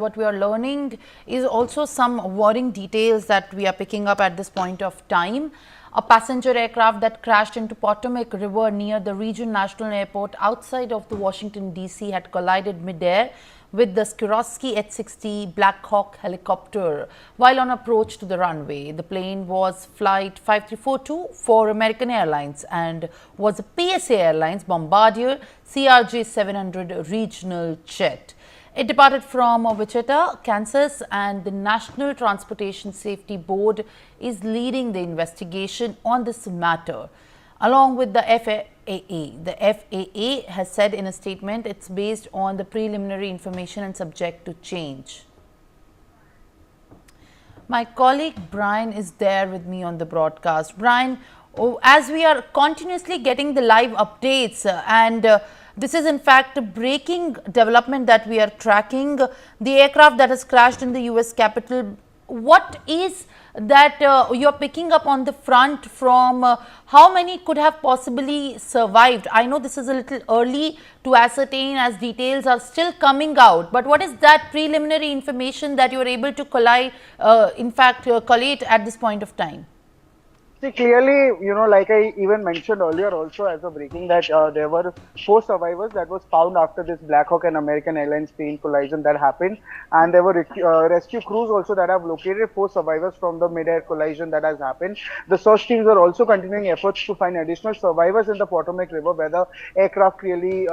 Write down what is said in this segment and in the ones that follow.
What we are learning is also some worrying details that we are picking up at this point of time. A passenger aircraft that crashed into Potomac River near the Reagan National Airport outside of the Washington DC had collided midair with the Sikorsky H-60 Black Hawk helicopter while on approach to the runway. The plane was Flight 5342 for American Airlines and was a PSA Airlines Bombardier CRJ700 regional jet. It departed from Wichita, Kansas, and the National Transportation Safety Board is leading the investigation on this matter, along with the FAA. The FAA has said in a statement it's based on the preliminary information and subject to change. My colleague Brian is there with me on the broadcast. Brian, as we are continuously getting the live updates this is in fact a breaking development that we are tracking. The aircraft that has crashed in the US Capitol, what is that you are picking up on the front from how many could have possibly survived? I know this is a little early to ascertain as details are still coming out, but what is that preliminary information that you are able to collate at this point of time? See, clearly, like I even mentioned earlier also as a breaking that there were 4 survivors that was found after this Black Hawk and American Airlines plane collision that happened. And there were rescue crews also that have located 4 survivors from the mid-air collision that has happened. The search teams are also continuing efforts to find additional survivors in the Potomac River where the aircraft really,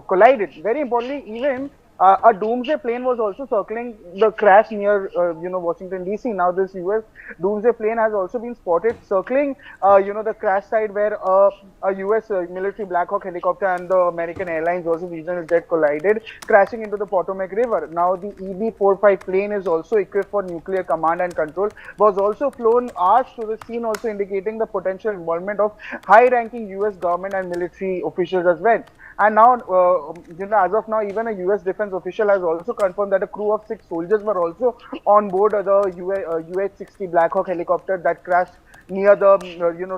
collided. Very importantly, even a doomsday plane was also circling the crash near, Washington DC. Now this US doomsday plane has also been spotted circling, the crash site where a US military Black Hawk helicopter and the American Airlines also regional jet collided, crashing into the Potomac River. Now the EB-45 plane is also equipped for nuclear command and control, was also flown hours to the scene, also indicating the potential involvement of high-ranking US government and military officials as well. And now, as of now, even a US defense official has also confirmed that a crew of 6 soldiers were also on board the UH-60 Black Hawk helicopter that crashed near the,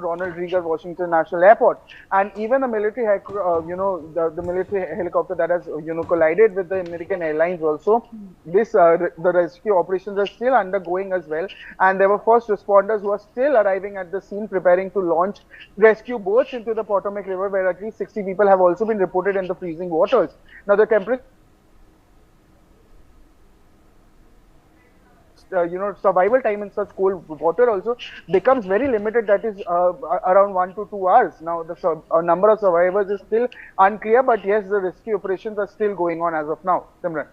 Ronald Reagan Washington National Airport. And even the military, the military helicopter that has, collided with the American Airlines also, the rescue operations are still undergoing as well. And there were first responders who are still arriving at the scene, preparing to launch rescue boats into the Potomac River, where at least 60 people have also been reported in the freezing waters. Now the temperature, survival time in such cold water also becomes very limited, that is around 1 to 2 hours. Now the number of survivors is still unclear, but yes, the rescue operations are still going on as of now. Simran.